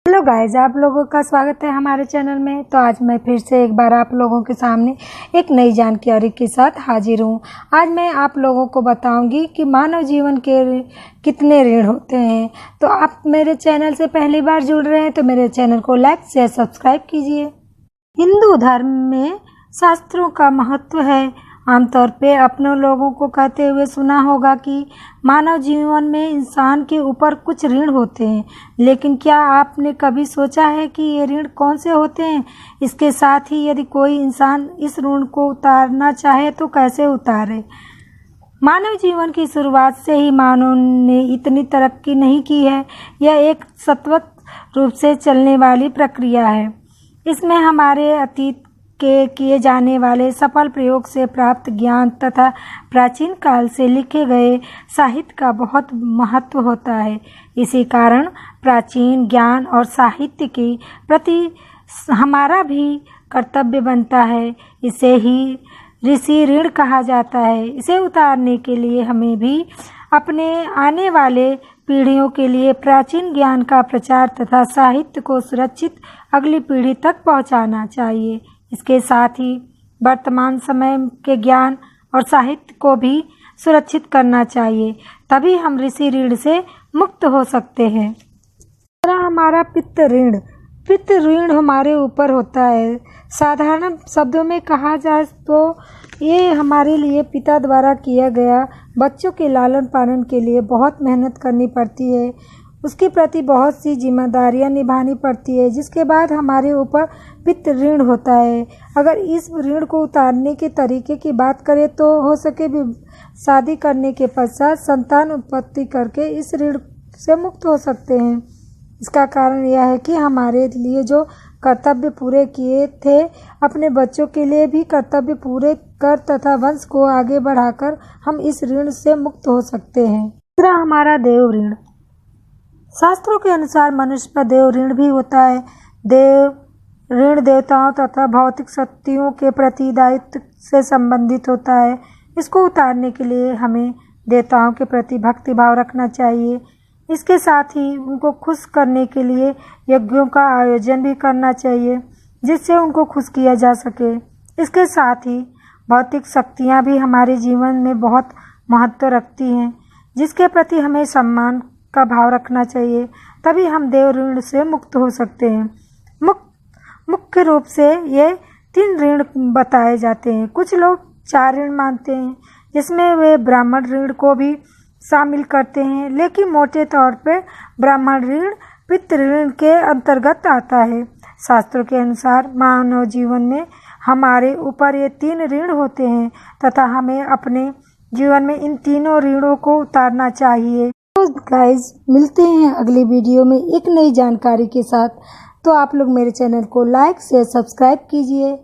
Hello guys, आप लोगों का स्वागत है हमारे चैनल में। तो आज मैं फिर से एक बार आप लोगों के सामने एक नई जानकारी के साथ हाजिर हूँ। आज मैं आप लोगों को बताऊंगी कि मानव जीवन के कितने ऋण होते हैं। तो आप मेरे चैनल से पहली बार जुड़ रहे हैं तो मेरे चैनल को लाइक शेयर सब्सक्राइब कीजिए। हिंदू धर्म में शास्त्रों का महत्व है। आमतौर पे अपने लोगों को कहते हुए सुना होगा कि मानव जीवन में इंसान के ऊपर कुछ ऋण होते हैं, लेकिन क्या आपने कभी सोचा है कि ये ऋण कौन से होते हैं? इसके साथ ही यदि कोई इंसान इस ऋण को उतारना चाहे तो कैसे उतारे? मानव जीवन की शुरुआत से ही मानव ने इतनी तरक्की नहीं की है। यह एक सतत रूप से चलने वाली प्रक्रिया है। इसमें हमारे अतीत के किए जाने वाले सफल प्रयोग से प्राप्त ज्ञान तथा प्राचीन काल से लिखे गए साहित्य का बहुत महत्व होता है। इसी कारण प्राचीन ज्ञान और साहित्य के प्रति हमारा भी कर्तव्य बनता है। इसे ही ऋषि ऋण कहा जाता है। इसे उतारने के लिए हमें भी अपने आने वाले पीढ़ियों के लिए प्राचीन ज्ञान का प्रचार तथा साहित्य को सुरक्षित अगली पीढ़ी तक पहुंचाना चाहिए। इसके साथ ही वर्तमान समय के ज्ञान और साहित्य को भी सुरक्षित करना चाहिए, तभी हम ऋषि ऋण से मुक्त हो सकते हैं। दूसरा हमारा पितृ ऋण। पितृ ऋण हमारे ऊपर होता है। साधारण शब्दों में कहा जाए तो ये हमारे लिए पिता द्वारा किया गया बच्चों के लालन पालन के लिए बहुत मेहनत करनी पड़ती है। उसके प्रति बहुत सी जिम्मेदारियां निभानी पड़ती है, जिसके बाद हमारे ऊपर पितृ ऋण होता है। अगर इस ऋण को उतारने के तरीके की बात करें तो हो सके भी शादी करने के पश्चात संतान उत्पत्ति करके इस ऋण से मुक्त हो सकते हैं। इसका कारण यह है कि हमारे लिए जो कर्तव्य पूरे किए थे, अपने बच्चों के लिए भी कर्तव्य पूरे कर तथा वंश को आगे बढ़ाकर हम इस ऋण से मुक्त हो सकते हैं। तीसरा हमारा देव ऋण। शास्त्रों के अनुसार मनुष्य पर देव ऋण भी होता है। देव ऋण देवताओं तथा भौतिक शक्तियों के प्रति दायित्व से संबंधित होता है। इसको उतारने के लिए हमें देवताओं के प्रति भक्ति भाव रखना चाहिए। इसके साथ ही उनको खुश करने के लिए यज्ञों का आयोजन भी करना चाहिए, जिससे उनको खुश किया जा सके। इसके साथ ही भौतिक शक्तियाँ भी हमारे जीवन में बहुत महत्व रखती हैं, जिसके प्रति हमें सम्मान का भाव रखना चाहिए, तभी हम देव ऋण से मुक्त हो सकते हैं। मुख्य रूप से ये 3 ऋण बताए जाते हैं। कुछ लोग 4 ऋण मानते हैं, जिसमें वे ब्राह्मण ऋण को भी शामिल करते हैं, लेकिन मोटे तौर पे ब्राह्मण ऋण पितृ ऋण के अंतर्गत आता है। शास्त्रों के अनुसार मानव जीवन में हमारे ऊपर ये 3 ऋण होते हैं तथा हमें अपने जीवन में इन तीनों ऋणों को उतारना चाहिए। तो गाइज, मिलते हैं अगली वीडियो में एक नई जानकारी के साथ। तो आप लोग मेरे चैनल को लाइक शेयर सब्सक्राइब कीजिए।